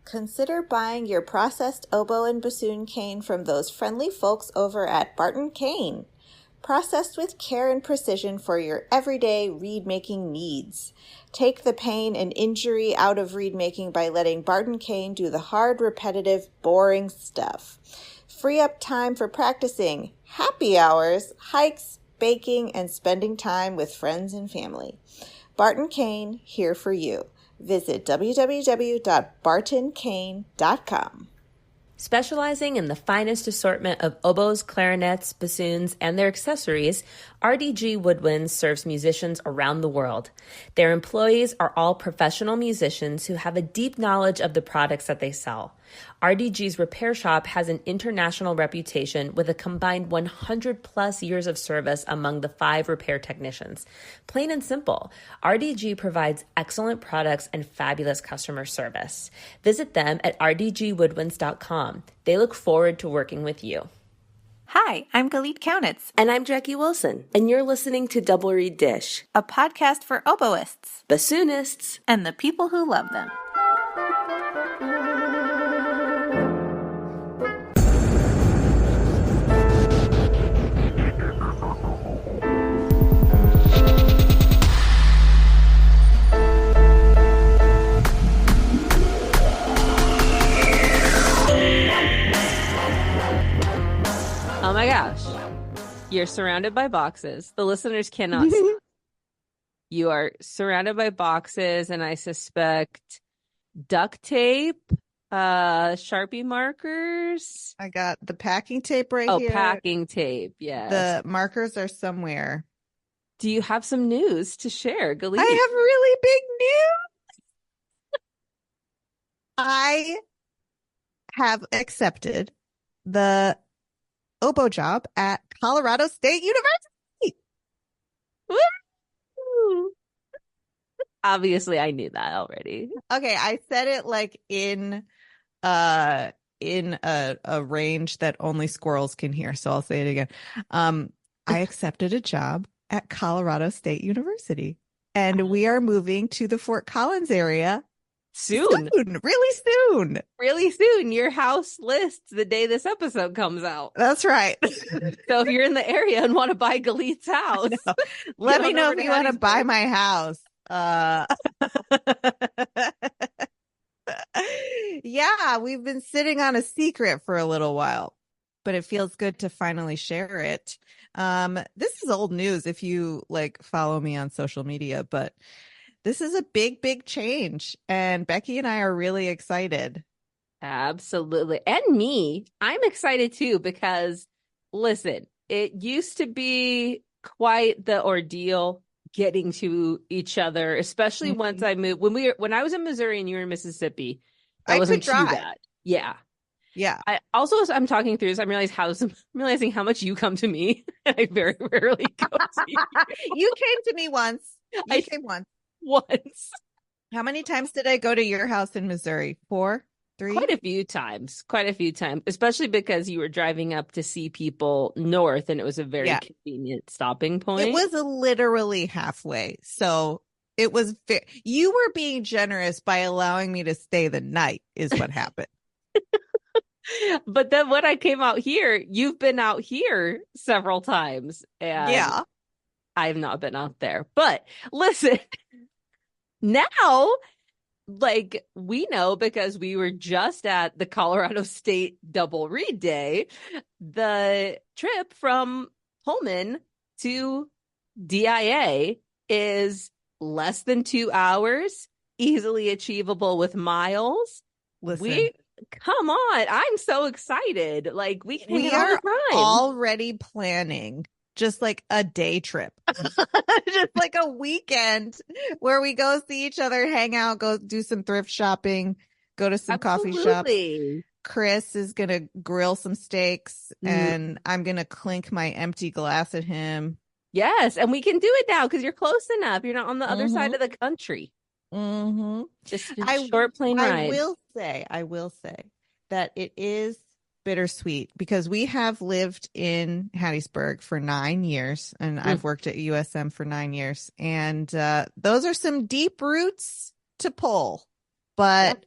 Consider buying your processed oboe and bassoon cane from those friendly folks over at Barton Cane. Processed with care and precision for your everyday reed-making needs. Take the pain and injury out of reed-making by letting Barton Cane do the hard, repetitive, boring stuff. Free up time for practicing, happy hours, hikes, baking, and spending time with friends and family. Barton Cane, here for you. Visit www.bartoncane.com. Specializing in the finest assortment of oboes, clarinets, bassoons, and their accessories, RDG Woodwinds serves musicians around the world. Their employees are all professional musicians who have a deep knowledge of the products that they sell. RDG's repair shop has an international reputation with a combined 100 plus years of service among the 5 repair technicians. Plain and simple, RDG provides excellent products and fabulous customer service. Visit them at rdgwoodwinds.com. They look forward to working with you. Hi, I'm Galit Kaunitz. And I'm Jackie Wilson, and you're listening to Double Reed Dish, a podcast for oboists, bassoonists, and the people who love them. Oh my gosh. You're surrounded by boxes. The listeners cannot see. You are surrounded by boxes, and I suspect duct tape, Sharpie markers. I got the packing tape here. Oh, packing tape, yes. The markers are somewhere. Do you have some news to share, Galit? I have really big news. I have accepted the oboe job at Colorado State University. Woo! Obviously, I knew that already. Okay, I said it like in a range that only squirrels can hear, so I'll say it again. I accepted a job at Colorado State University, and we are moving to the Fort Collins area Soon. Really soon. Your house lists the day this episode comes out. That's right. So if you're in the area and want to buy Galit's house, let me know if you want to buy my house. Yeah, we've been sitting on a secret for a little while, but it feels good to finally share it. This is old news if you follow me on social media, but this is a big, big change, and Becky and I are really excited. Absolutely. And me, I'm excited too, because listen, it used to be quite the ordeal getting to each other, especially once I moved. When I was in Missouri and you were in Mississippi, I wasn't too bad. Yeah. I'm talking through this. I'm realizing how much you come to me, and I very rarely go to you. You came to me once. You came once. How many times did I go to your house in Missouri? 4? 3? Quite a few times, especially because you were driving up to see people north, and it was a very convenient stopping point. It was literally halfway. So it was you were being generous by allowing me to stay the night is what happened. But then when I came out here, you've been out here several times. And yeah. I have not been out there. But listen, now, we know, because we were just at the Colorado State Double Reed Day, the trip from Pullman to DIA is less than 2 hours, easily achievable with miles. Listen. Come on, I'm so excited. We are already planning just a day trip, just a weekend where we go see each other, hang out, go do some thrift shopping, go to some coffee shops. Chris is going to grill some steaks and I'm going to clink my empty glass at him. Yes. And we can do it now because you're close enough. You're not on the other side of the country. Just a short plane ride. I will say that it is bittersweet because we have lived in Hattiesburg for 9 years and I've worked at USM for 9 years, and those are some deep roots to pull, but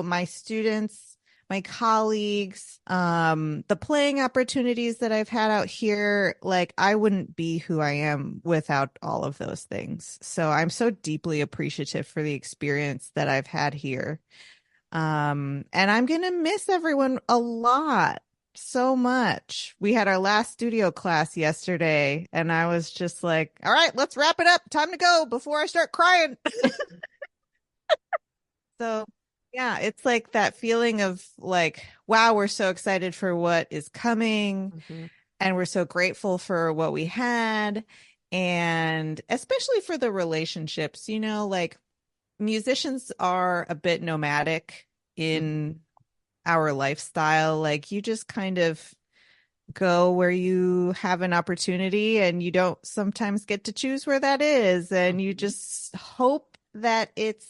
my students, my colleagues, the playing opportunities that I've had out here, like I wouldn't be who I am without all of those things. So I'm so deeply appreciative for the experience that I've had here. And I'm going to miss everyone a lot, so much. We had our last studio class yesterday, and I was just like, all right, let's wrap it up. Time to go before I start crying. So, yeah, it's like that feeling of like, wow, we're so excited for what is coming, and we're so grateful for what we had, and especially for the relationships, like musicians are a bit nomadic in our lifestyle. Like you just kind of go where you have an opportunity and you don't sometimes get to choose where that is. And you just hope that it's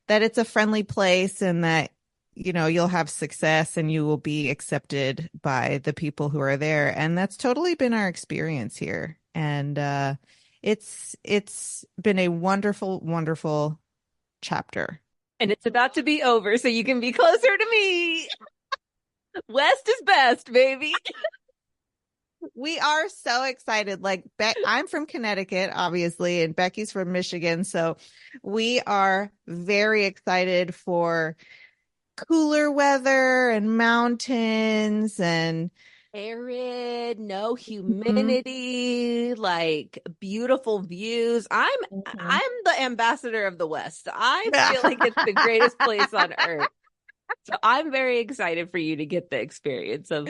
a friendly place and that, you'll have success and you will be accepted by the people who are there. And that's totally been our experience here. And it's been a wonderful, wonderful chapter. And it's about to be over, so you can be closer to me. West is best, baby. We are so excited. Like I'm from Connecticut, obviously, and Becky's from Michigan. So we are very excited for cooler weather and mountains and arid, no humidity, like beautiful views. I'm the ambassador of the West. I feel like it's the greatest place on earth. So I'm very excited for you to get the experience of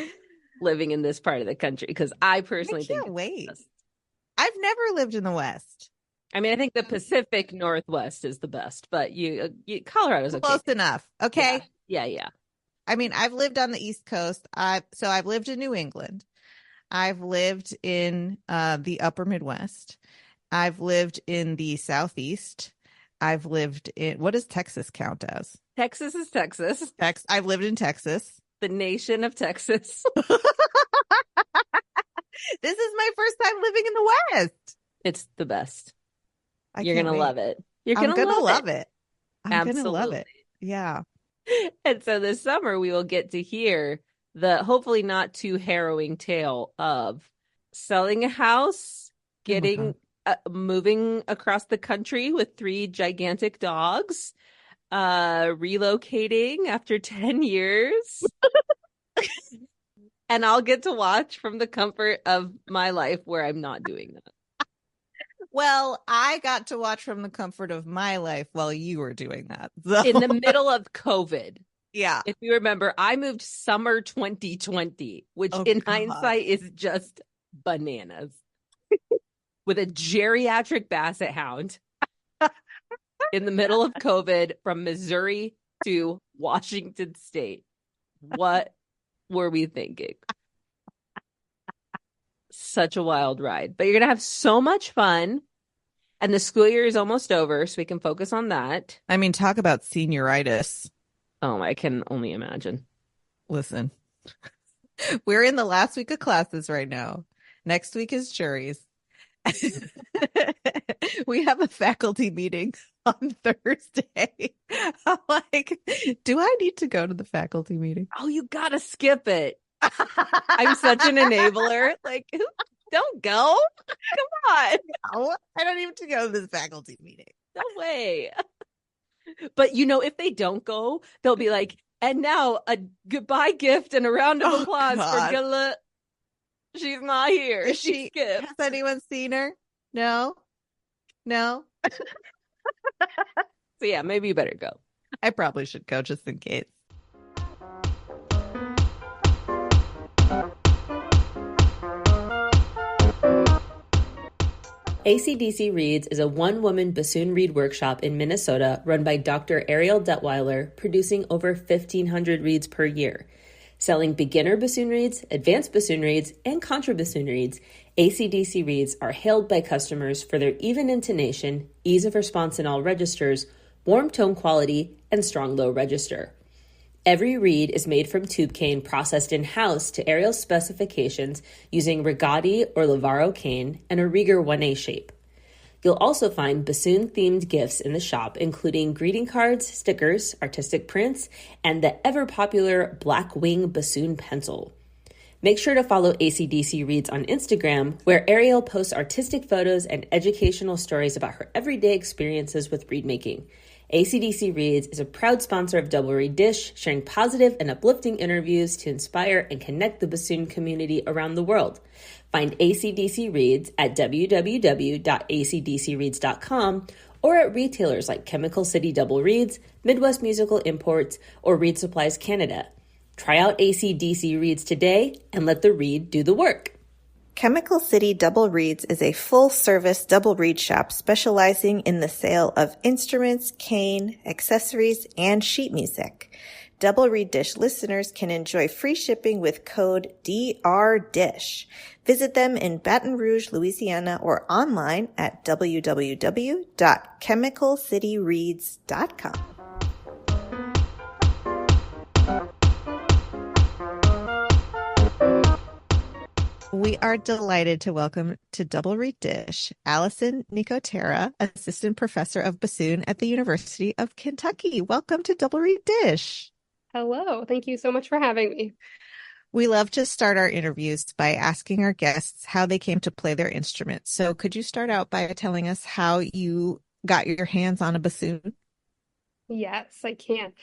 living in this part of the country because I personally think it's wait. the best. I've never lived in the West. I mean, I think the Pacific Northwest is the best, but Colorado's okay. Close enough. Okay. Yeah. I mean, I've lived on the East Coast. I've lived in New England. I've lived in the Upper Midwest. I've lived in the Southeast. I've lived in, what does Texas count as? Texas is Texas. I've lived in Texas. The nation of Texas. This is my first time living in the West. It's the best. You're going to love it. You're going to love it. I'm going to love Absolutely. it. Yeah. And so this summer we will get to hear the hopefully not too harrowing tale of selling a house, moving across the country with 3 gigantic dogs, relocating after 10 years. And I'll get to watch from the comfort of my life where I'm not doing that. Well, I got to watch from the comfort of my life while you were doing that. So. In the middle of COVID. Yeah. If you remember, I moved summer 2020, which hindsight is just bananas. With a geriatric basset hound in the middle of COVID from Missouri to Washington State. What were we thinking? Such a wild ride. But you're going to have so much fun. And the school year is almost over, so we can focus on that. I mean, talk about senioritis. Oh, I can only imagine. Listen, we're in the last week of classes right now. Next week is juries. We have a faculty meeting on Thursday. I'm like, do I need to go to the faculty meeting? Oh, you gotta skip it. I'm such an enabler. Like, don't go. Come on. No, I don't even have to go to this faculty meeting. No way. But if they don't go, they'll be like, and now a goodbye gift and a round of applause for Galit. She's not here. Is she skipped. Has anyone seen her? No. So yeah, maybe you better go. I probably should go just in case. AC/DC Reads is a one-woman bassoon reed workshop in Minnesota run by Dr. Ariel Detweiler, producing over 1,500 reeds per year. Selling beginner bassoon reeds, advanced bassoon reeds, and contrabassoon reeds, AC/DC Reads are hailed by customers for their even intonation, ease of response in all registers, warm tone quality, and strong low register. Every reed is made from tube cane processed in-house to Ariel's specifications using Rigati or Lavaro cane and a Rieger 1A shape. You'll also find bassoon-themed gifts in the shop, including greeting cards, stickers, artistic prints, and the ever-popular Blackwing bassoon pencil. Make sure to follow AC/DC Reads on Instagram, where Ariel posts artistic photos and educational stories about her everyday experiences with reed making. AC/DC Reads is a proud sponsor of Double Reed Dish, sharing positive and uplifting interviews to inspire and connect the bassoon community around the world. Find AC/DC Reads at www.acdcreads.com or at retailers like Chemical City Double Reeds, Midwest Musical Imports, or Reed Supplies Canada. Try out AC/DC Reads today and let the reed do the work. Chemical City Double Reeds is a full-service double reed shop specializing in the sale of instruments, cane, accessories, and sheet music. Double Reed Dish listeners can enjoy free shipping with code DRDISH. Visit them in Baton Rouge, Louisiana, or online at www.chemicalcityreeds.com. We are delighted to welcome to Double Reed Dish, Allison Nicotera, Assistant Professor of Bassoon at the University of Kentucky. Welcome to Double Reed Dish. Hello. Thank you so much for having me. We love to start our interviews by asking our guests how they came to play their instrument. So could you start out by telling us how you got your hands on a bassoon? Yes, I can.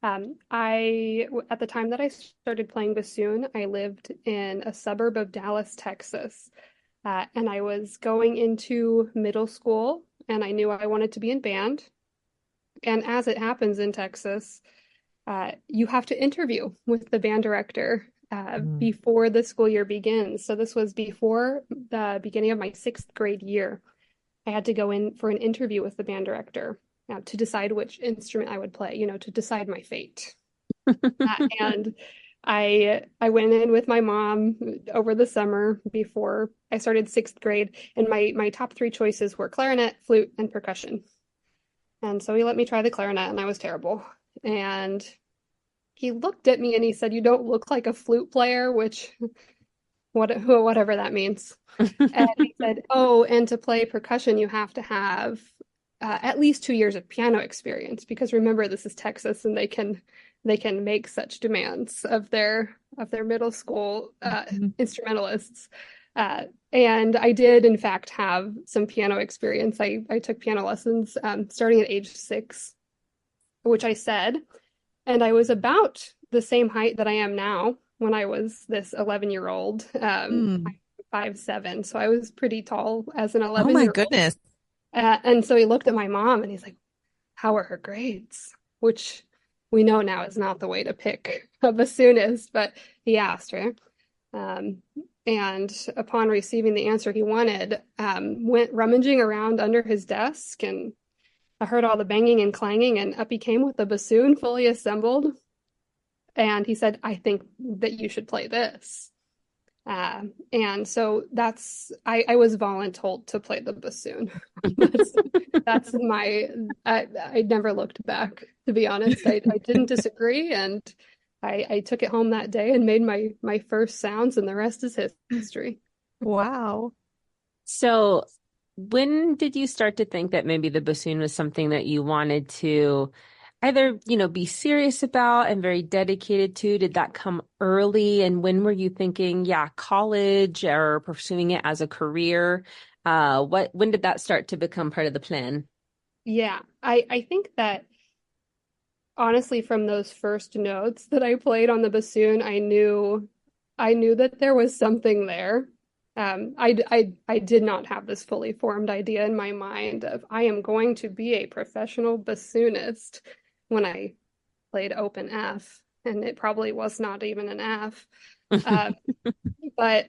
At the time that I started playing bassoon, I lived in a suburb of Dallas, Texas, and I was going into middle school, and I knew I wanted to be in band. And as it happens in Texas, you have to interview with the band director before the school year begins. So this was before the beginning of my 6th grade year. I had to go in for an interview with the band director to decide which instrument I would play, to decide my fate. And I went in with my mom over the summer before I started 6th grade, and my top 3 choices were clarinet, flute, and percussion. And so he let me try the clarinet, and I was terrible. And he looked at me and he said, "You don't look like a flute player," which whatever that means. And he said, "Oh, and to play percussion, you have to have at least 2 years of piano experience, because remember, this is Texas, and they can make such demands of their middle school instrumentalists." And I did, in fact, have some piano experience. I took piano lessons starting at age 6, which I said, and I was about the same height that I am now when I was this 11-year-old. I'm 5'7", so I was pretty tall as an 11-year-old. Oh my goodness. And so he looked at my mom and he's like, "How are her grades?" Which we know now is not the way to pick a bassoonist, but he asked her. And upon receiving the answer he wanted, went rummaging around under his desk, and I heard all the banging and clanging, and up he came with the bassoon fully assembled. And he said, "I think that you should play this." And so I was voluntold to play the bassoon. That's I never looked back, to be honest. I didn't disagree, and I took it home that day and made my first sounds, and the rest is history. Wow. So when did you start to think that maybe the bassoon was something that you wanted to either, be serious about and very dedicated to? Did that come early? And when were you thinking, college or pursuing it as a career? When did that start to become part of the plan? Yeah, I think that honestly, from those first notes that I played on the bassoon, I knew that there was something there. I did not have this fully formed idea in my mind of I am going to be a professional bassoonist when I played open F, and it probably was not even an F. But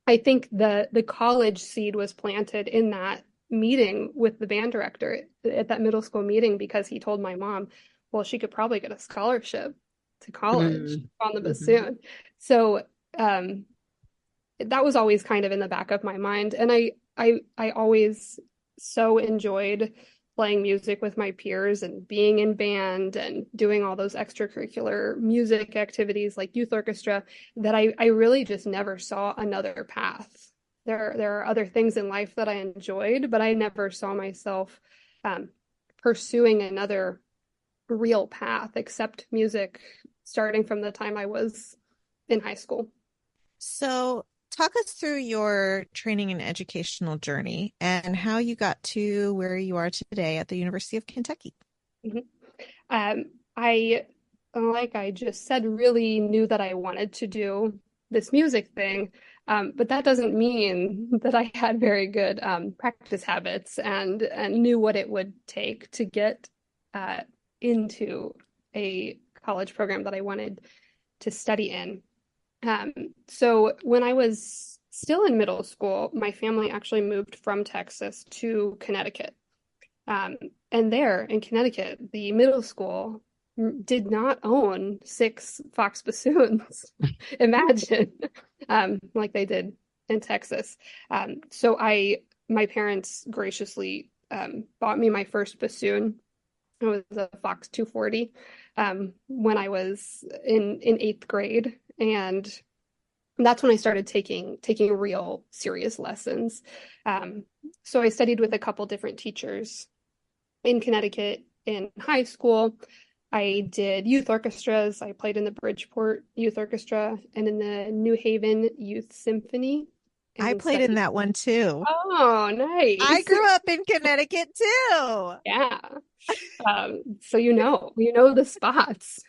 I think the college seed was planted in that meeting with the band director at that middle school meeting, because he told my mom, well, she could probably get a scholarship to college on the bassoon. So that was always kind of in the back of my mind. And I always so enjoyed playing music with my peers and being in band and doing all those extracurricular music activities like youth orchestra, that I really just never saw another path there are other things in life that I enjoyed, but I never saw myself um, pursuing another real path except music starting from the time I was in high school. So, talk us through your training and educational journey and how you got to where you are today at the University of Kentucky. Mhm. I, like I just said, really knew that I wanted to do this music thing. But that doesn't mean that I had very good practice habits and knew what it would take to get uh, into a college program that I wanted to study in. Um, so when I was still in middle school, my family actually moved from Texas to Connecticut. Um, and there in Connecticut, the middle school did not own six Fox bassoons. Imagine, like they did in Texas. My parents graciously bought me my first bassoon. It was a Fox 240 when I was in eighth grade, and that's when I started taking real serious lessons. Um, so I studied with a couple different teachers in Connecticut in high school. I did youth orchestras. I played in the Bridgeport Youth Orchestra and in the New Haven Youth Symphony I and played in studied. that one too. Oh, I nice. grew up in Connecticut too. Yeah. So you know the spots.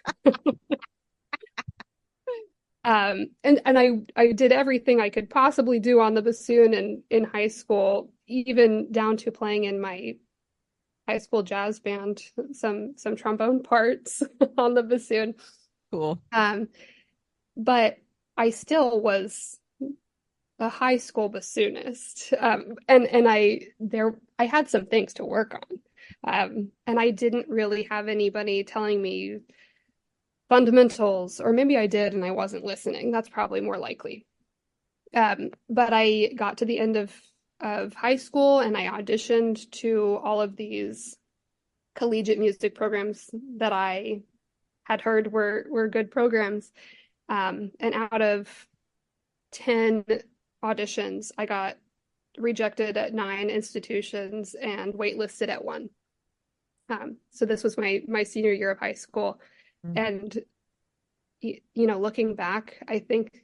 And I did everything I could possibly do on the bassoon in high school, even down to playing in my high school jazz band, some trombone parts on the bassoon. Cool. But I still was a high school bassoonist. And I had some things to work on. And I didn't really have anybody telling me fundamentals, or maybe I did and I wasn't listening. That's probably more likely. But I got to the end of high school and I auditioned to all of these collegiate music programs that I had heard were good programs. And out of 10 auditions, I got rejected at 9 institutions and waitlisted at one. So this was my senior year of high school. Mm. And looking back, I think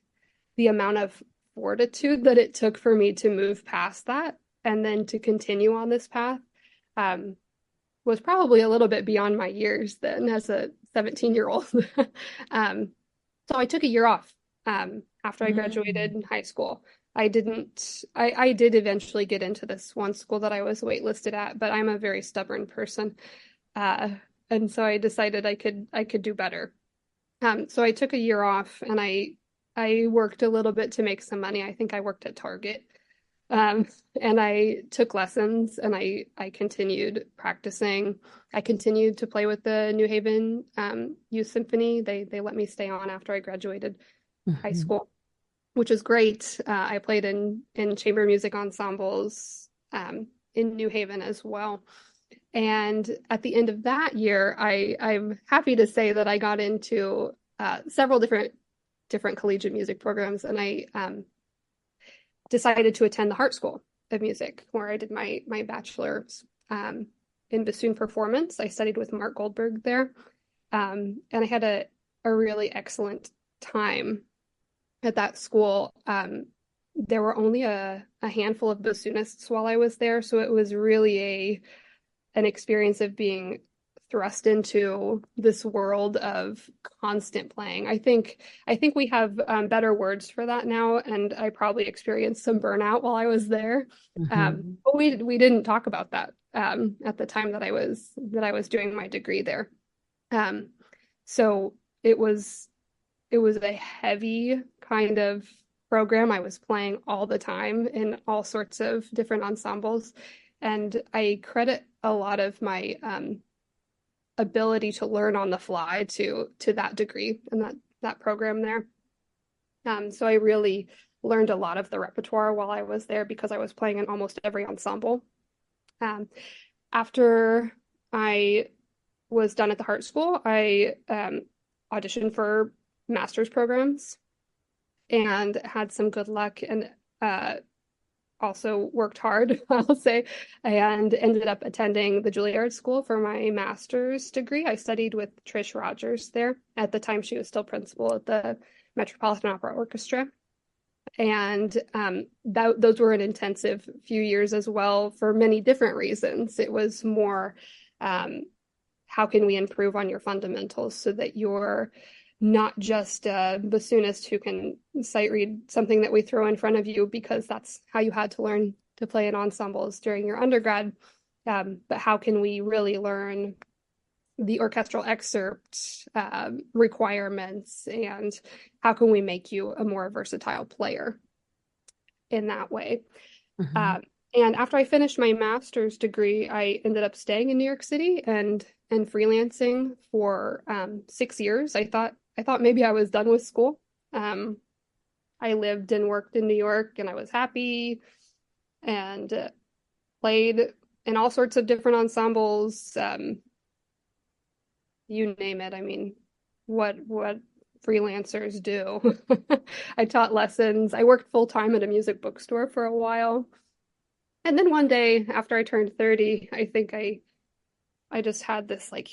the amount of fortitude that it took for me to move past that and then to continue on this path was probably a little bit beyond my years then as a 17-year-old. So I took a year off after I graduated in high school. I did eventually get into this one school that I was waitlisted at, but I'm a very stubborn person. And so I decided I could do better. So I took a year off and I worked a little bit to make some money. I think I worked at Target. And I took lessons and I continued practicing. I continued to play with the New Haven Youth Symphony. They let me stay on after I graduated high school, which was great. I played in chamber music ensembles in New Haven as well. And at the end of that year, I'm happy to say that I got into several different collegiate music programs, and I decided to attend the Hart School of Music, where I did my bachelor's in bassoon performance. I studied with Mark Goldberg there, and I had a really excellent time at that school. There were only a handful of bassoonists while I was there, so it was really an experience of being thrust into this world of constant playing. I think we have better words for that now, and I probably experienced some burnout while I was there. But we didn't talk about that at the time that I was doing my degree there. So it was a heavy kind of program. I was playing all the time in all sorts of different ensembles, and I credit a lot of my ability to learn on the fly to that degree and that program there. So I really learned a lot of the repertoire while I was there because I was playing in almost every ensemble. After I was done at the Hart School, I auditioned for master's programs and had some good luck and also worked hard, I'll say, and ended up attending the Juilliard School for my master's degree. I studied with Trish Rogers there. At the time, she was still principal at the Metropolitan Opera Orchestra. And those were an intensive few years as well for many different reasons. It was more how can we improve on your fundamentals so that you're not just a bassoonist who can sight read something that we throw in front of you because that's how you had to learn to play in ensembles during your undergrad. But how can we really learn the orchestral excerpt requirements, and how can we make you a more versatile player in that way? And after I finished my master's degree, I ended up staying in New York City and freelancing for 6 years. I thought maybe I was done with school. I lived and worked in New York, and I was happy, and played in all sorts of different ensembles. You name it. I mean, what freelancers do. I taught lessons. I worked full time at a music bookstore for a while. And then one day after I turned 30, I think I just had this like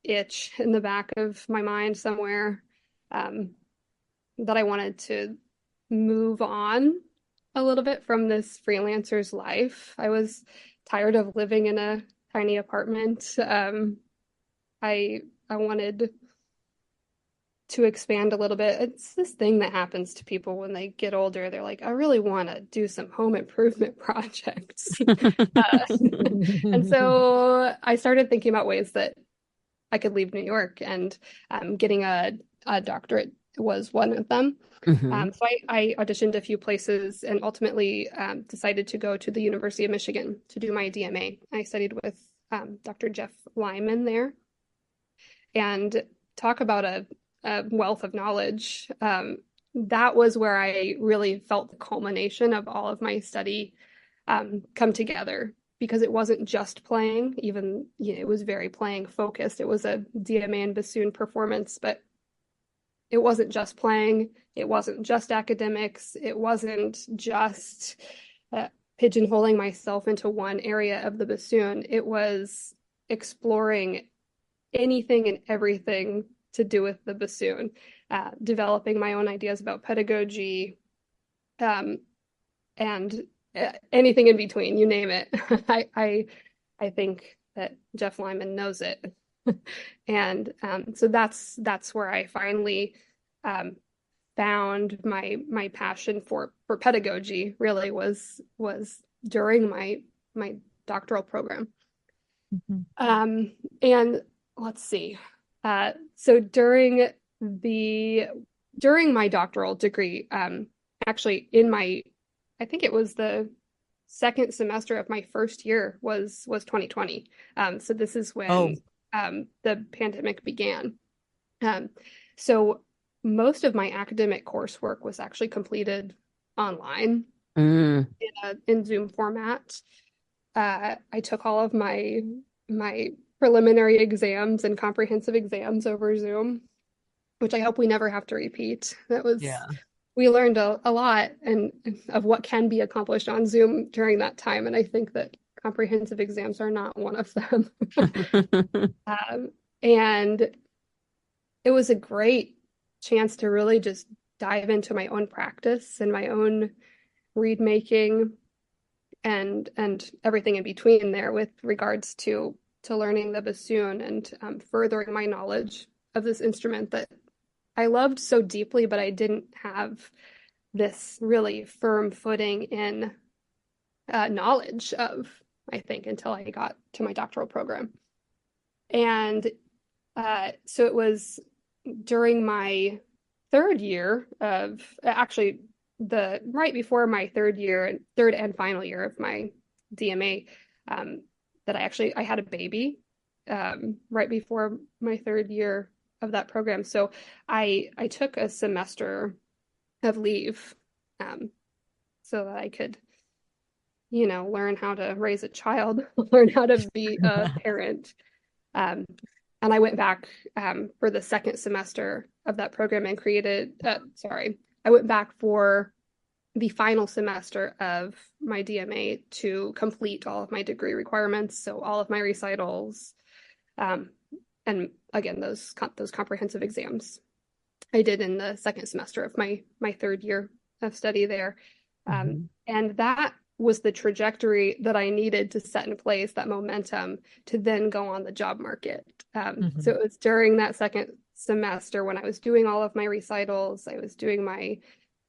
itch in the back of my mind somewhere that I wanted to move on a little bit from this freelancer's life. I was tired of living in a tiny apartment. I wanted to expand a little bit. It's this thing that happens to people when they get older. They're like, I really want to do some home improvement projects. And so I started thinking about ways that I could leave New York, and getting a doctorate was one of them. So I auditioned a few places and ultimately decided to go to the University of Michigan to do my DMA. I studied with Dr. Jeff Lyman there, and talk about a wealth of knowledge. That was where I really felt the culmination of all of my study come together, because it wasn't just playing, even it was very playing focused. It was a DMA and bassoon performance, but it wasn't just playing. It wasn't just academics. It wasn't just pigeonholing myself into one area of the bassoon. It was exploring anything and everything to do with the bassoon, developing my own ideas about pedagogy, and anything in between, you name it. I think that Jeff Lyman knows it. And so that's where I finally found my passion for pedagogy. Really was during my doctoral program. And let's see. So during my doctoral degree, actually I think it was the second semester of my first year was 2020. So this is when the pandemic began. So most of my academic coursework was actually completed online in Zoom format. I took all of my preliminary exams and comprehensive exams over Zoom, which I hope we never have to repeat. We learned a lot and of what can be accomplished on Zoom during that time. And I think that comprehensive exams are not one of them. And it was a great chance to really just dive into my own practice and my own reed making and everything in between there with regards to learning the bassoon and furthering my knowledge of this instrument that I loved so deeply, but I didn't have this really firm footing in knowledge of, I think, until I got to my doctoral program. And so it was during my third year of, actually, right before my third and final year of my DMA, that I had a baby right before my third year of that program. So I took a semester of leave so that I could, learn how to raise a child, learn how to be a parent. And I went back for the second semester of that program and I went back for the final semester of my DMA to complete all of my degree requirements. So all of my recitals, and again, those comprehensive exams I did in the second semester of my third year of study there. And that was the trajectory that I needed to set in place, that momentum to then go on the job market. So it was during that second semester when I was doing all of my recitals, I was doing my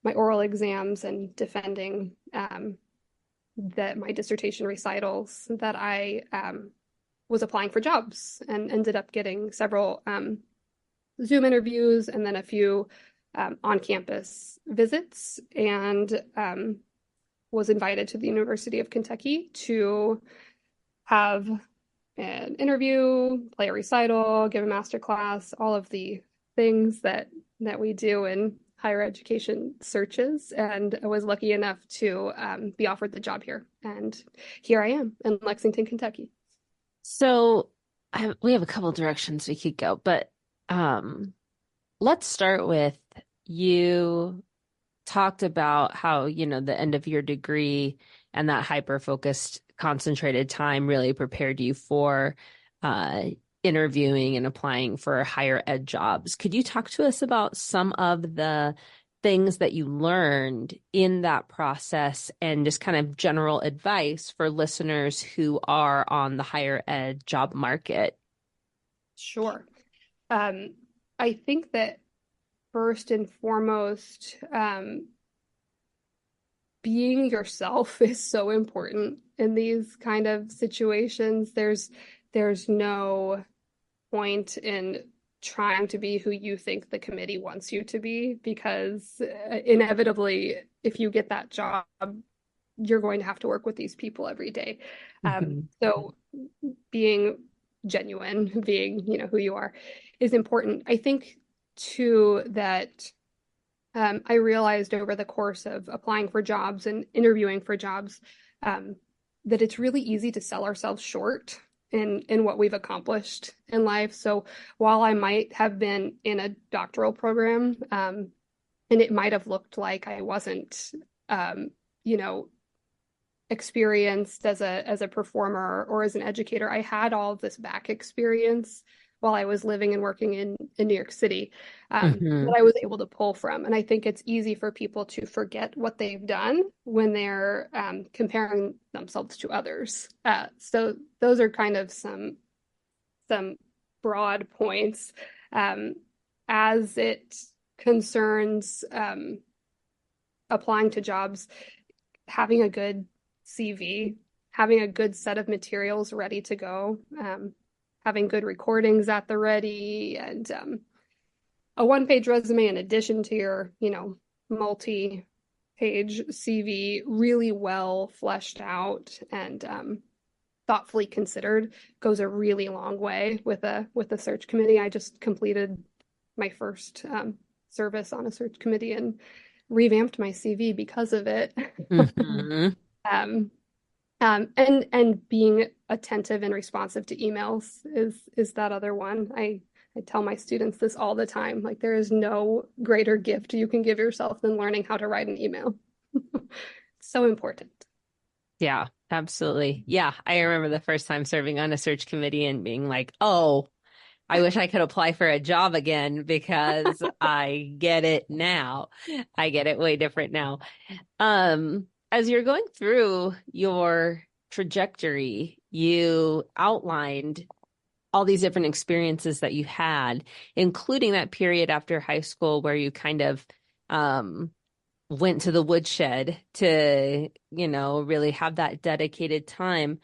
oral exams and defending my dissertation recitals, that I was applying for jobs and ended up getting several Zoom interviews and then a few on-campus visits, and was invited to the University of Kentucky to have an interview, play a recital, give a master class, all of the things that we do in higher education searches. And I was lucky enough to be offered the job here. And here I am in Lexington, Kentucky. So we have a couple directions we could go, but let's start with, you talked about how, the end of your degree and that hyper-focused, concentrated time really prepared you for interviewing and applying for higher ed jobs. Could you talk to us about some of the things that you learned in that process and just kind of general advice for listeners who are on the higher ed job market? Sure. I think that first and foremost, being yourself is so important in these kind of situations. There's no point in trying to be who you think the committee wants you to be, because inevitably, if you get that job, you're going to have to work with these people every day. So being genuine, being, who you are, is important. I think too that I realized over the course of applying for jobs and interviewing for jobs that it's really easy to sell ourselves short in what we've accomplished in life. So while I might have been in a doctoral program, and it might have looked like I wasn't, experienced as a performer or as an educator, I had all of this back experience while I was living and working in New York City that I was able to pull from. And I think it's easy for people to forget what they've done when they're comparing themselves to others. So those are kind of some broad points. As it concerns applying to jobs, having a good CV, having a good set of materials ready to go, having good recordings at the ready, and a one-page resume in addition to your, multi-page CV, really well fleshed out and thoughtfully considered, goes a really long way with a search committee. I just completed my first service on a search committee and revamped my CV because of it. And being attentive and responsive to emails is that other one. I tell my students this all the time. Like, there is no greater gift you can give yourself than learning how to write an email. So important. Yeah, absolutely. Yeah, I remember the first time serving on a search committee and being like, oh, I wish I could apply for a job again, because I get it now. I get it way different now. As you're going through your trajectory, you outlined all these different experiences that you had, including that period after high school where you kind of went to the woodshed to, really have that dedicated time,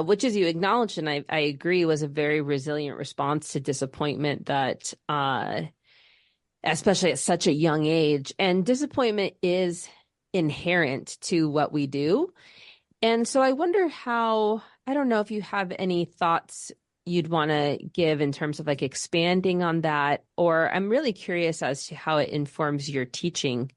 which, as you acknowledged, and I agree, was a very resilient response to disappointment that, especially at such a young age, and disappointment is inherent to what we do. And so I wonder I don't know if you have any thoughts you'd want to give in terms of like expanding on that, or I'm really curious as to how it informs your teaching.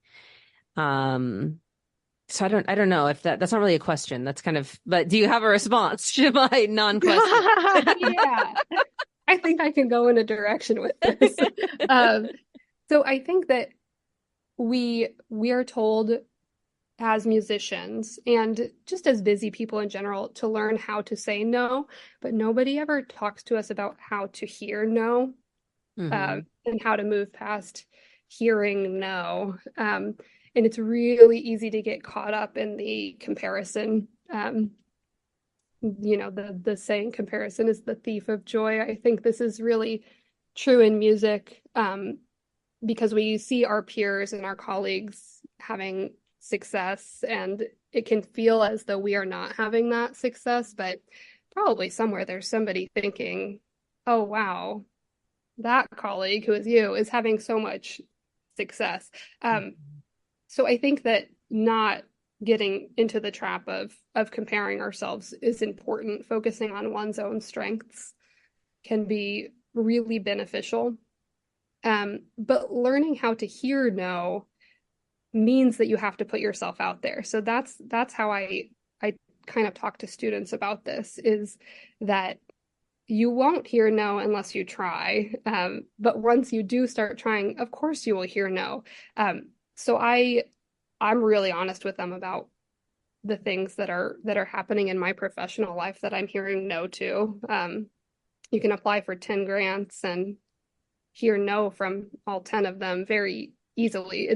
So I don't know if that's not really a question. That's kind of, but do you have a response to my non-question? Yeah, I think I can go in a direction with this. So I think that we are told as musicians and just as busy people in general to learn how to say no, but nobody ever talks to us about how to hear no, and how to move past hearing no. And it's really easy to get caught up in the comparison. The saying comparison is the thief of joy. I think this is really true in music, because we see our peers and our colleagues having success, and it can feel as though we are not having that success, but probably somewhere there's somebody thinking, oh, wow, that colleague who is you is having so much success. So I think that not getting into the trap of comparing ourselves is important. Focusing on one's own strengths can be really beneficial. But learning how to hear no means that you have to put yourself out there. So that's how I kind of talk to students about this, is that you won't hear no unless you try. But once you do start trying, of course you will hear no. So I'm really honest with them about the things that are happening in my professional life that I'm hearing no to. You can apply for 10 grants and hear no from all 10 of them very easily.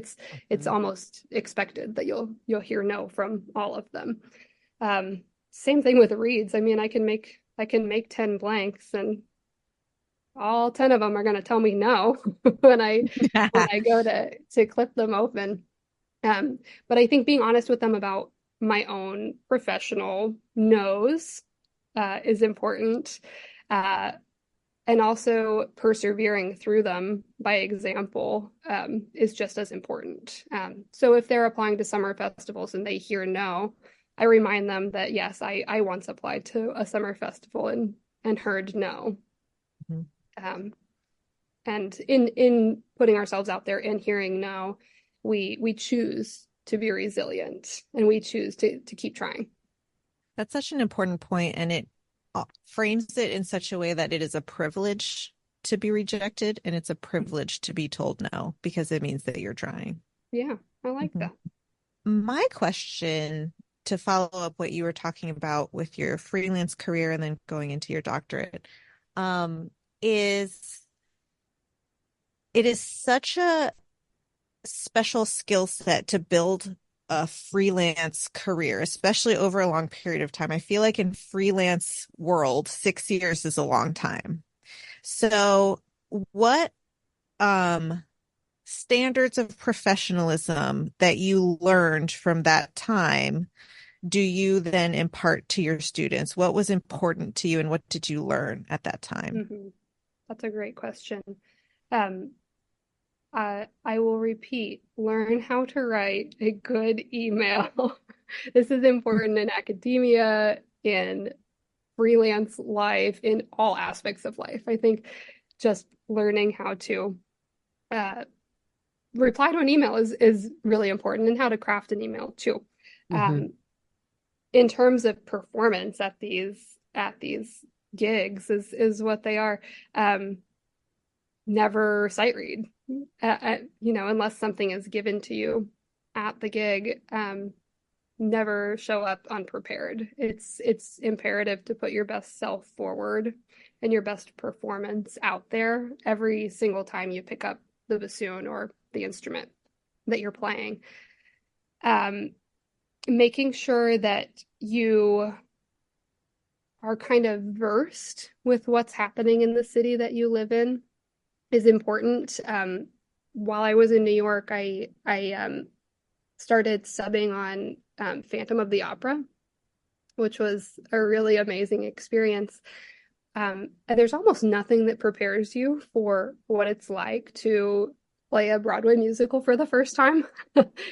It's almost expected that you'll hear no from all of them. Same thing with reads. I mean, I can make 10 blanks and all 10 of them are going to tell me no when I go to clip them open. But I think being honest with them about my own professional no's is important. And also persevering through them by example is just as important. So if they're applying to summer festivals and they hear no, I remind them that, yes, I once applied to a summer festival and heard no. And in putting ourselves out there and hearing no, we choose to be resilient and we choose to keep trying. That's such an important point, and it frames it in such a way that it is a privilege to be rejected and it's a privilege to be told no, because it means that you're trying. Yeah, I like that. My question, to follow up what you were talking about with your freelance career and then going into your doctorate, is it is such a special skill set to build a freelance career, especially over a long period of time. I feel like in freelance world, 6 years is a long time. So what standards of professionalism that you learned from that time do you then impart to your students? What was important to you and what did you learn at that time? That's a great question. I will repeat, learn how to write a good email. This is important in academia, in freelance life, in all aspects of life. I think just learning how to reply to an email is really important, and how to craft an email too. In terms of performance at these gigs is what they are. Never sight read, unless something is given to you at the gig. Never show up unprepared. It's imperative to put your best self forward and your best performance out there every single time you pick up the bassoon or the instrument that you're playing. Making sure that you are kind of versed with what's happening in the city that you live in is important. While I was in New York, I started subbing on Phantom of the Opera, which was a really amazing experience. And there's almost nothing that prepares you for what it's like to play a Broadway musical for the first time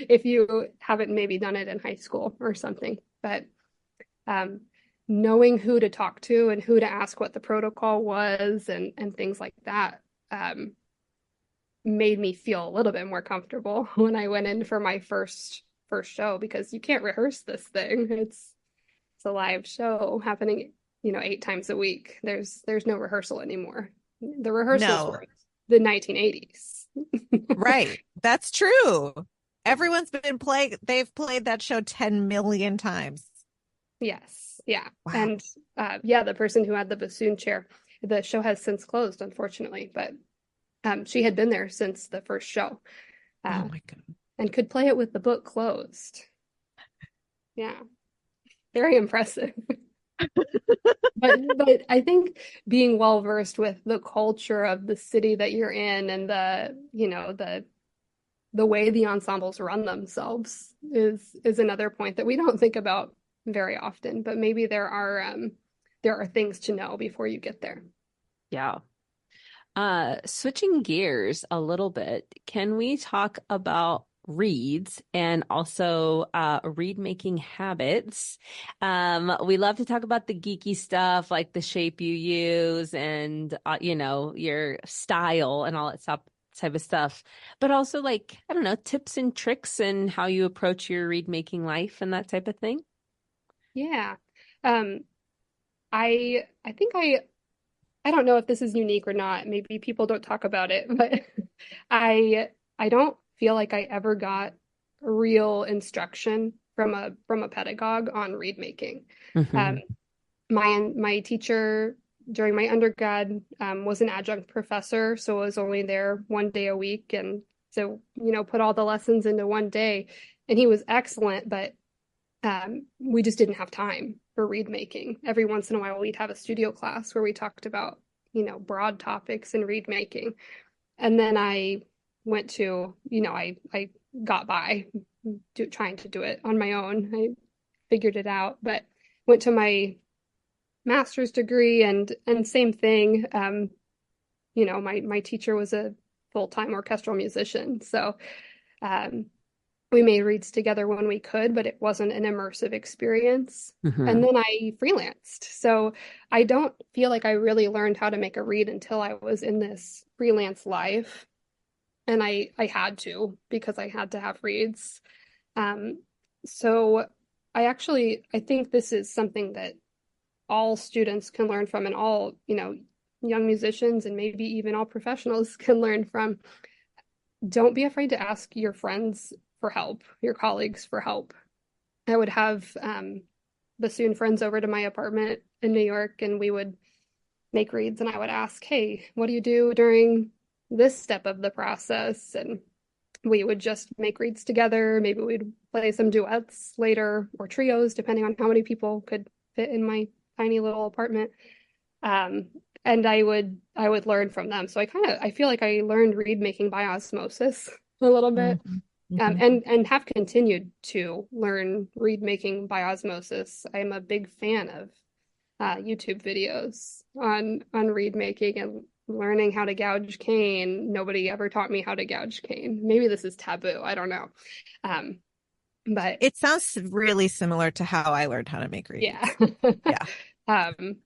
if you haven't maybe done it in high school or something. But knowing who to talk to and who to ask what the protocol was and things like that made me feel a little bit more comfortable when I went in for my first show, because you can't rehearse this thing. It's a live show happening, 8 times a week. There's no rehearsal anymore. The rehearsals were the 1980s. Right. That's true. Everyone's been playing, they've played that show 10 million times. Yes. Yeah. Wow. And yeah, the person who had the bassoon chair, the show has since closed, unfortunately, but she had been there since the first show Oh uh, my God. and could play it with the book closed. Yeah. Very impressive. But I think being well versed with the culture of the city that you're in and the way the ensembles run themselves is another point that we don't think about very often, but maybe there are things to know before you get there. Yeah. Switching gears a little bit, can we talk about reads and also read making habits? We love to talk about the geeky stuff, like the shape you use and your style and all that stuff type of stuff, but also like, I don't know, tips and tricks and how you approach your read making life and that type of thing. Yeah. Um, I think I don't know if this is unique or not. Maybe people don't talk about it, but I don't feel like I ever got real instruction from a pedagogue on read making. Um, Hmm. my teacher during my undergrad was an adjunct professor, so I was only there one day a week, and so put all the lessons into one day, and he was excellent, but we just didn't have time for read making. Every once in a while, we'd have a studio class where we talked about, broad topics in read making. And then I went to, I got by trying to do it on my own. I figured it out, but went to my master's degree and same thing. My teacher was a full-time orchestral musician, so um, we made reads together when we could, but it wasn't an immersive experience. And Hmm. then I freelanced. So I don't feel like I really learned how to make a read until I was in this freelance life. And I had to because I had to have reads. Um, so I think this is something that all students can learn from and all, young musicians and maybe even all professionals can learn from. Don't be afraid to ask your friends for help, your colleagues for help. I would have bassoon friends over to my apartment in New York, and we would make reads, and I would ask, "Hey, what do you do during this step of the process?" And we would just make reads together. Maybe we'd play some duets later or trios, depending on how many people could fit in my tiny little apartment. Um, and I would learn from them. So I feel like I learned reed making by osmosis a little bit. Mhm. Mhm. And have continued to learn reed making by osmosis. I am a big fan of YouTube videos on reed making and learning how to gouge cane. Nobody ever taught me how to gouge cane. Maybe this is taboo. I don't know. Um, but It sounds really similar to how I learned how to make yeah. reeds. Yeah. um,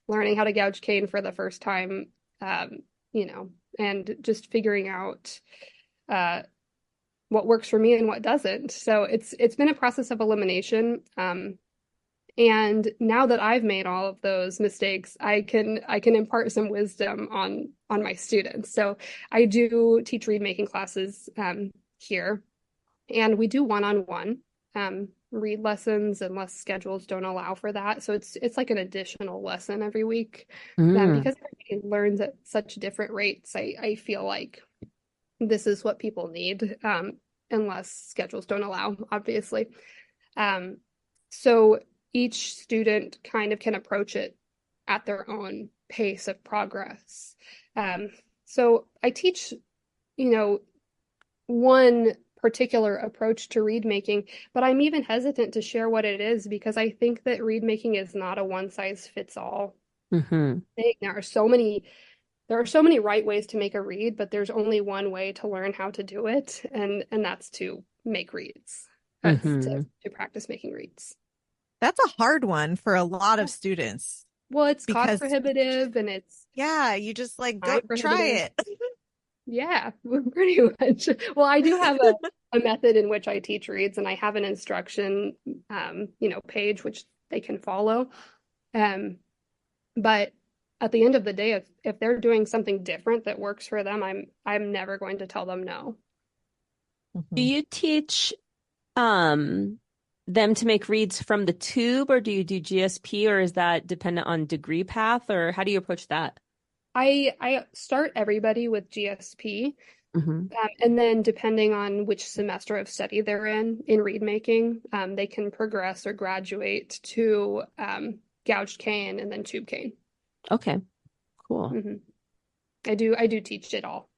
Learning how to gouge cane for the first time, um, and just figuring out uh, what works for me and what doesn't. So it's been a process of elimination. And now that I've made all of those mistakes, I can impart some wisdom on my students. So I do teach reed making classes here, and we do one-on-one read lessons unless schedules don't allow for that. So it's like an additional lesson every week. Mm. Because everybody learns at such different rates, I feel like this is what people need, unless schedules don't allow, obviously. Um, so each student kind of can approach it at their own pace of progress. Um, so I teach, you know, one particular approach to reed making, but I'm even hesitant to share what it is because I think that reed making is not a one size fits all Hmm. thing. There are so many right ways to make a reed, but there's only one way to learn how to do it, and that's to make reeds. That's Hmm. to practice making reeds. That's a hard one for a lot of students Well, it's cost because prohibitive and it's yeah, you just like go time try prohibitive. it. Yeah, pretty much. Well, I do have a method in which I teach reads, and I have an instruction, page which they can follow. Um, but at the end of the day, if they're doing something different that works for them, I'm never going to tell them no. Do you teach um them to make reeds from the tube, or do you do GSP, or is that dependent on degree path, or how do you approach that? I start everybody with GSP, Hmm. and then depending on which semester of study they're in reed making, they can progress or graduate to gouged cane and then tube cane. Okay, cool. Hmm. I do teach it all.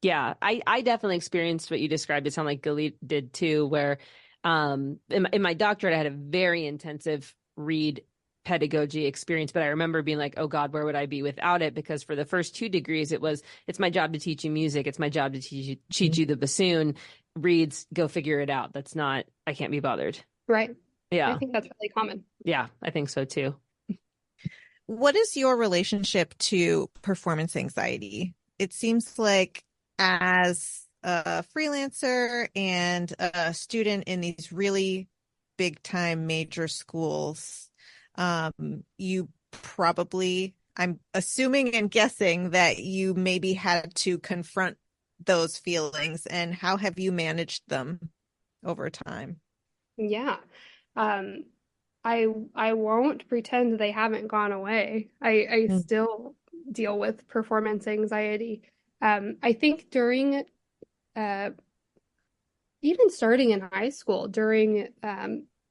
Yeah, I definitely experienced what you described. It sounded like Galit did too, where in my doctorate I had a very intensive read pedagogy experience, but I remember being like, oh God, where would I be without it? Because for the first 2 degrees, it's my job to teach you music. It's my job to teach you the bassoon. Reads, go figure it out. That's not, I can't be bothered. Right. I Yeah. think that's really common. Yeah, I think so too. What is your relationship to performance anxiety? It seems like as a freelancer and a student in these really big time major schools, you probably, I'm assuming and guessing that you maybe had to confront those feelings. And how have you managed them over time? Yeah. Um, I won't pretend they haven't gone away. I Mm. still deal with performance anxiety. I think during uh, even starting in high school, during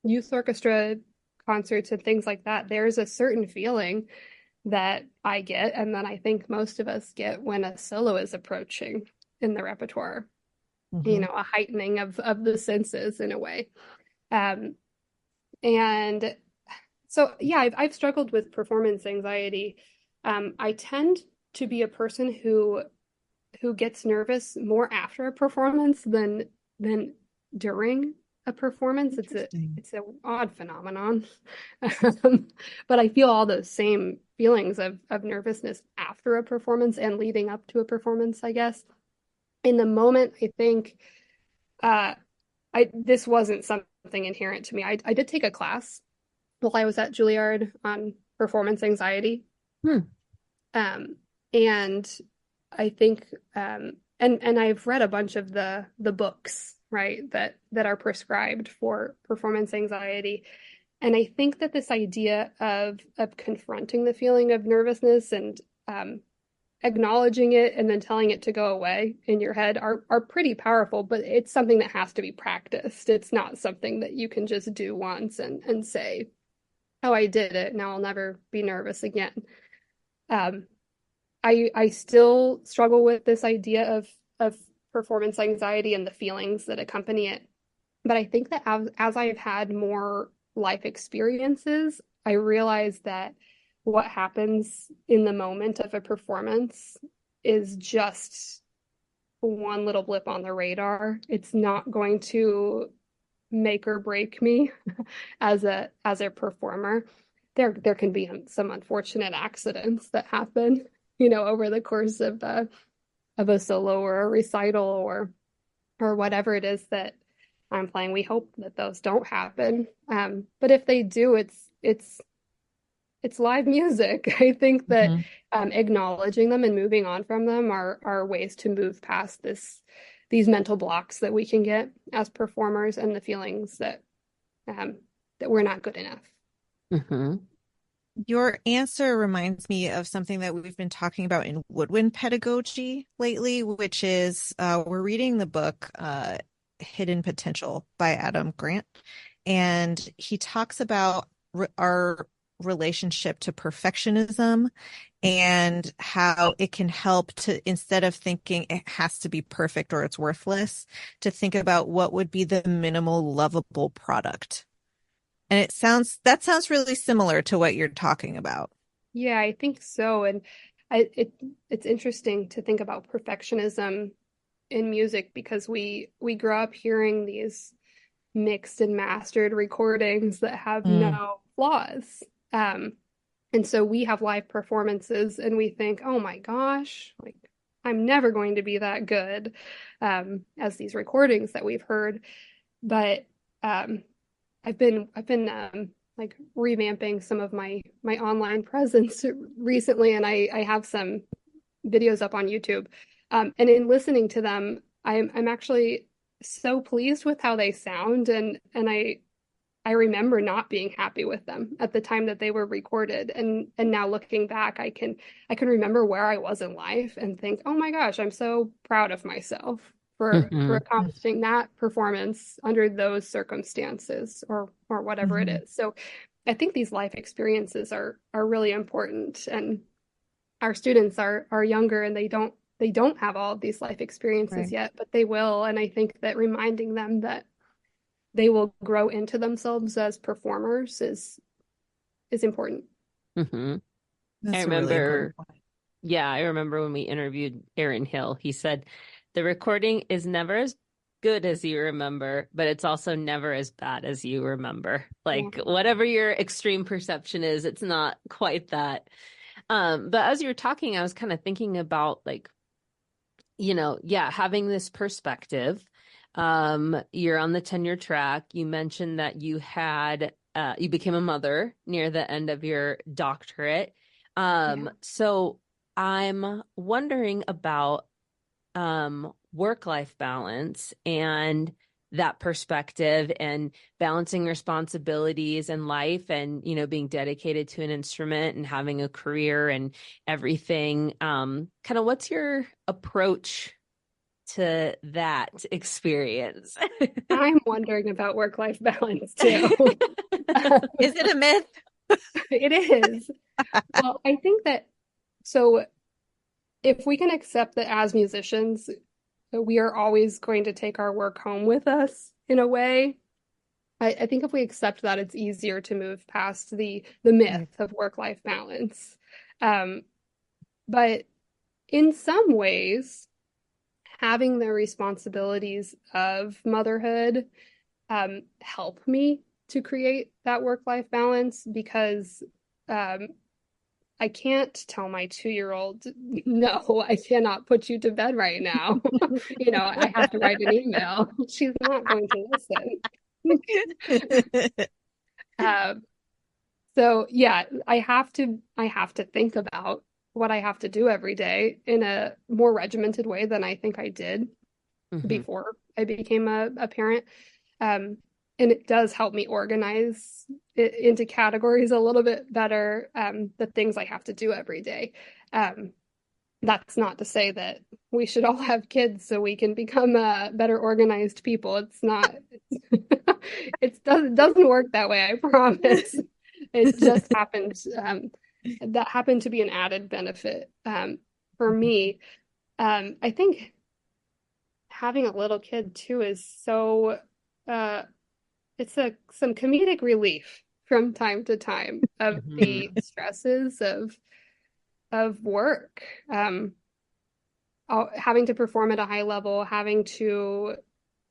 youth orchestra concerts and things like that, there's a certain feeling that I get, and that I think most of us get when a solo is approaching in the repertoire. You Mhm. know, a heightening of the senses in a way. Um, and so, yeah, I've struggled with performance anxiety. I tend to be a person who gets nervous more after a performance than during a performance. Interesting. It's an odd phenomenon, um, but I feel all those same feelings of nervousness after a performance and leading up to a performance, I guess. In the moment, I think uh, I this wasn't something inherent to me. I did take a class while I was at Juilliard on performance anxiety. Hmm. Um, and I think and I've read a bunch of the books, right, that are prescribed for performance anxiety. And I think that this idea of confronting the feeling of nervousness and acknowledging it and then telling it to go away in your head are pretty powerful, but it's something that has to be practiced. It's not something that you can just do once and say, oh, I did it. Now I'll never be nervous again. Um, I still struggle with this idea of performance anxiety and the feelings that accompany it. But I think that as I've had more life experiences, I realize that what happens in the moment of a performance is just one little blip on the radar. It's not going to make or break me as a performer. There can be some unfortunate accidents that happen, over the course of a solo or a recital or whatever it is that I'm playing. We hope that those don't happen. But if they do, it's live music. I think that Mhm. acknowledging them and moving on from them are ways to move past these mental blocks that we can get as performers and the feelings um, that we're not good enough. Hmm. Your answer reminds me of something that we've been talking about in woodwind pedagogy lately, which is we're reading the book Hidden Potential by Adam Grant. And he talks about our relationship to perfectionism and how it can help to, instead of thinking it has to be perfect or it's worthless, to think about what would be the minimal lovable product. And that sounds really similar to what you're talking about. Yeah, I think so. And it's interesting to think about perfectionism in music because we grow up hearing these mixed and mastered recordings that have Mm. no flaws. Um, and so we have live performances and we think, oh my gosh, like I'm never going to be that good as these recordings that we've heard. But um, I've been like revamping some of my online presence recently, and I have some videos up on YouTube. And in listening to them, I'm actually so pleased with how they sound, and I remember not being happy with them at the time that they were recorded. And now looking back, I can remember where I was in life and think, oh my gosh, I'm so proud of myself for Hmm. accomplishing that performance under those circumstances or whatever it Mhm. is. So I think these life experiences are really important. And our students are younger and they don't have all of these life experiences Right. yet, but they will. And I think that reminding them that they will grow into themselves as performers is important. Hmm. I That's a really important remember, point. yeah, I remember when we interviewed Aaron Hill, he said the recording is never as good as you remember, but it's also never as bad as you remember. Yeah. Like whatever your extreme perception is, it's not quite that. But as you were talking, I was kind of thinking about like, yeah, having this perspective. You're on the tenure track. You mentioned that you became a mother near the end of your doctorate. Yeah. So I'm wondering about work-life balance and that perspective and balancing responsibilities in life and being dedicated to an instrument and having a career and everything. Kind of what's your approach to that experience? I'm wondering about work-life balance too. Is it a myth? It is. Well, I think that so if we can accept that as musicians, that we are always going to take our work home with us in a way. I think if we accept that, it's easier to move past the myth Right. of work-life balance. Um, but in some ways, having the responsibilities of motherhood help me to create that work-life balance because um, I can't tell my 2-year-old, no, I cannot put you to bed right now. I have to write an email. She's not going to listen. Uh, so yeah, I have to think about what I have to do every day in a more regimented way than I think I did Hmm. before I became a parent. Um, and it does help me organize it into categories a little bit better, the things I have to do every day. Um, that's not to say that we should all have kids so we can become better organized people. It's not, it doesn't work that way, I promise. It just happened, that happened to be an added benefit for me. I think having a little kid too is so uh it's some comedic relief from time to time of the Hmm. stresses of work. Having to perform at a high level, having to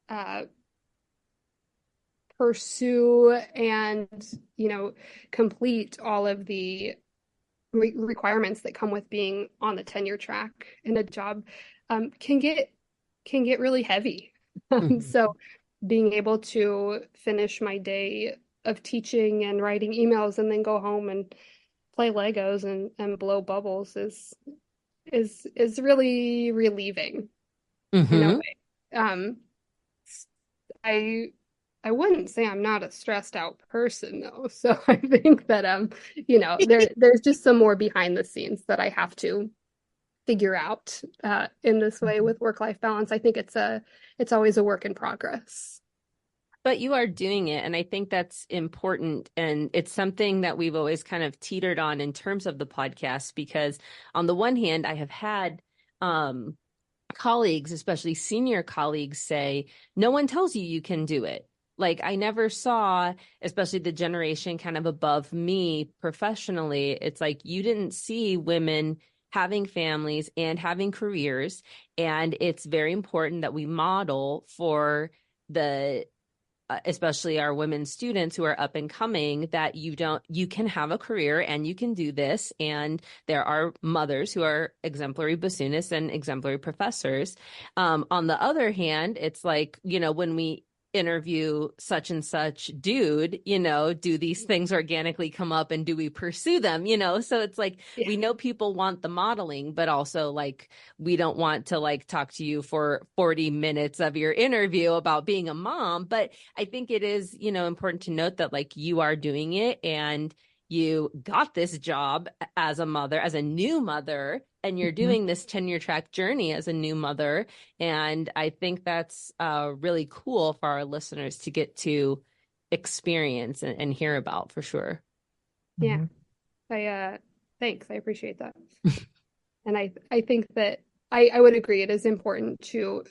uh pursue and complete all of the requirements that come with being on the tenure track in a job can get really heavy. So being able to finish my day of teaching and writing emails and then go home and play Legos and blow bubbles is really relieving in a Hmm. way. Um, I I wouldn't say I'm not a stressed out person though. So I think that there's just some more behind the scenes that I have to figure out in this way with work-life balance. I think it's always a work in progress. But you are doing it. And I think that's important. And it's something that we've always kind of teetered on in terms of the podcast, because on the one hand, I have had um, colleagues, especially senior colleagues, say, no one tells you you can do it. Like I never saw, especially the generation kind of above me professionally, it's like you didn't see women having families and having careers. And it's very important that we model for the especially our women students who are up and coming, that you can have a career and you can do this. And there are mothers who are exemplary bassoonists and exemplary professors. On the other hand, it's like, when interview such and such dude, do these things organically come up and do we pursue them, so it's like Yeah. we know people want the modeling, but also like we don't want to like talk to you for 40 minutes of your interview about being a mom. But I think it is, important to note that like you are doing it and you got this job as a mother, as a new mother, and you're doing this tenure track journey as a new mother. And I think that's really cool for our listeners to get to experience and hear about for sure. Yeah. Thanks. I appreciate that. And I think that I would agree it is important to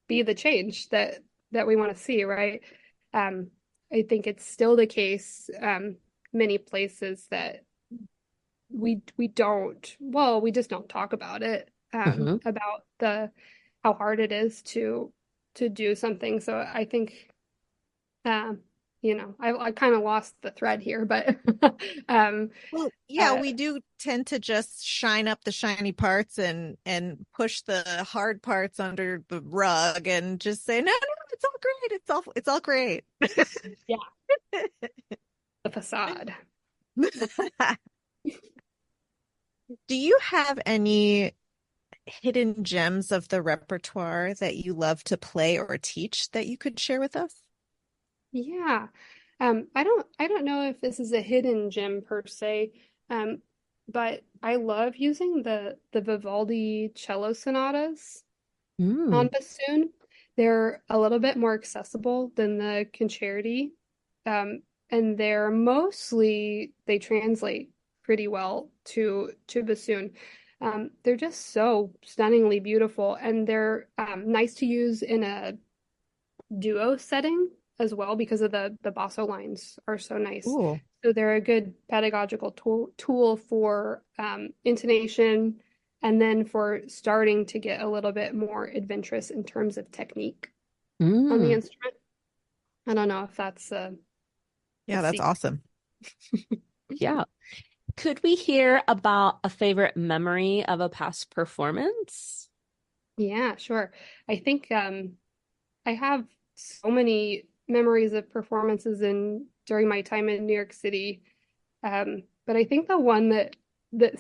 be the change that we want to see, right? I think it's still the case many places that we just don't talk about it about how hard it is to do something. So I think I kind of lost the thread here, but Well, yeah, we do tend to just shine up the shiny parts and push the hard parts under the rug and just say, no, it's all great. It's all great. Yeah. The facade. Do you have any hidden gems of the repertoire that you love to play or teach that you could share with us? Yeah. I don't know if this is a hidden gem per se, but I love using the Vivaldi cello sonatas on bassoon. They're a little bit more accessible than the concerti, and they translate pretty well to bassoon. They're just so stunningly beautiful, and they're nice to use in a duo setting as well because of the basso lines are so nice. Ooh. So they're a good pedagogical tool for intonation and then for starting to get a little bit more adventurous in terms of technique on the instrument. I don't know if that's yeah, that's awesome. Yeah. Could we hear about a favorite memory of a past performance? Yeah, sure. I think I have so many memories of performances during my time in New York City. But I think the one that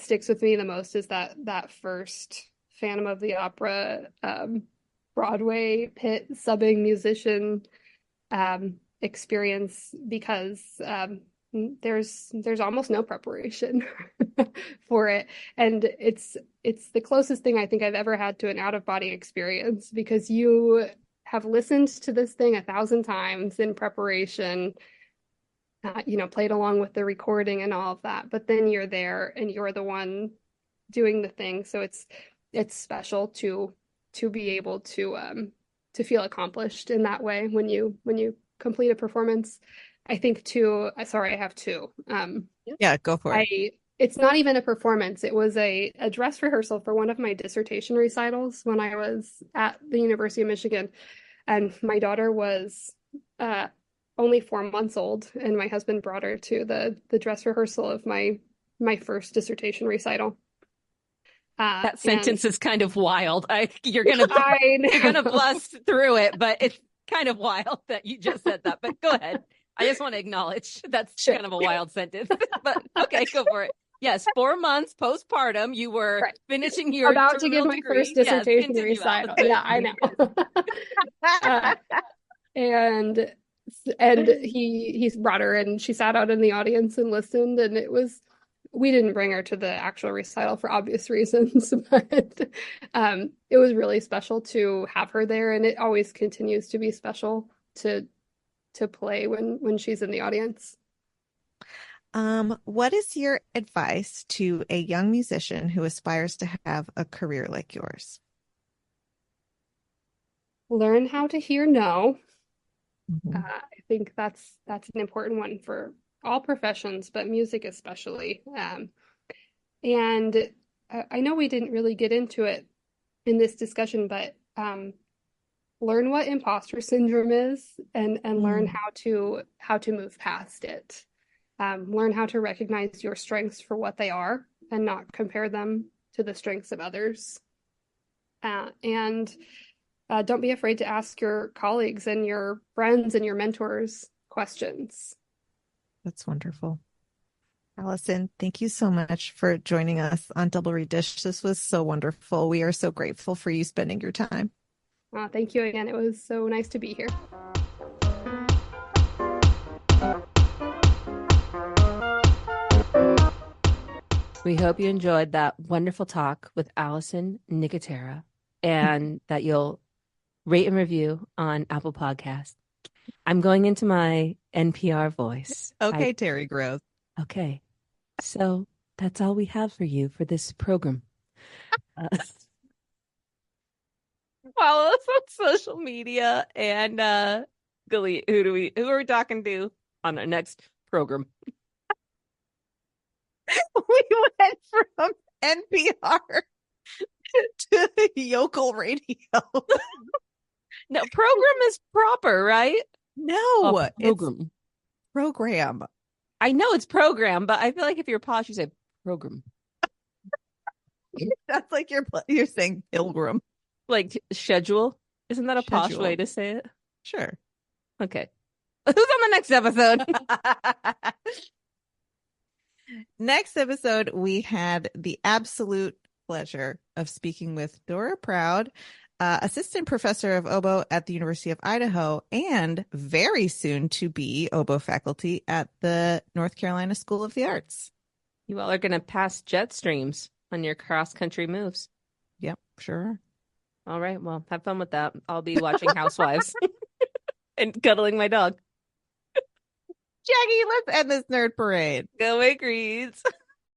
sticks with me the most is that first Phantom of the Opera Broadway pit subbing musician experience because there's almost no preparation for it, and it's the closest thing I think I've ever had to an out-of-body experience because you have listened to this thing 1,000 times in preparation, played along with the recording and all of that, but then you're there and you're the one doing the thing. So it's special to be able to feel accomplished in that way when you complete a performance. I think too, sorry, I have two. Yeah, go for it. It's not even a performance. It was a dress rehearsal for one of my dissertation recitals when I was at the University of Michigan. And my daughter was only 4 months old, and my husband brought her to the dress rehearsal of my first dissertation recital. That sentence is kind of wild. You're gonna blast through it, but it's kind of wild that you just said that. But go ahead. I just want to acknowledge that's kind of a wild sentence. But okay, go for it. Yes, 4 months postpartum. You were finishing your about to give my first dissertation recital. Yeah, I know. And he brought her and she sat out in the audience and listened, and we didn't bring her to the actual recital for obvious reasons, but it was really special to have her there, and it always continues to be special to play when she's in the audience. What is your advice to a young musician who aspires to have a career like yours? Learn how to hear no. I think that's an important one for all professions, but music especially. And I know we didn't really get into it in this discussion, but learn what imposter syndrome is and learn how to move past it. Learn how to recognize your strengths for what they are and not compare them to the strengths of others. And don't be afraid to ask your colleagues and your friends and your mentors questions. That's wonderful. Allison, thank you so much for joining us on Double Redish. This was so wonderful. We are so grateful for you spending your time. Thank you again. It was so nice to be here. We hope you enjoyed that wonderful talk with Allison Nicotera and that you'll rate and review on Apple Podcasts. I'm going into my NPR voice. Okay, Terry Gross. Okay. So that's all we have for you for this program. Follow us on social media and Galit, who are we talking to on our next program? We went from NPR to yokel radio. No, program is proper, right? No, program. It's program. I know it's program, but I feel like if you're posh, you say program. That's like you're saying pilgrim. Like schedule. Isn't that a posh Schedule. way to say it? Sure. Okay. Who's on the next episode? Next episode, we had the absolute pleasure of speaking with Dora Proud, assistant professor of oboe at the University of Idaho, and very soon to be oboe faculty at the North Carolina School of the Arts. You all are going to pass jet streams on your cross-country moves. Yep, sure. All right. Well, have fun with that. I'll be watching Housewives and cuddling my dog. Jackie, let's end this nerd parade. Go make reads.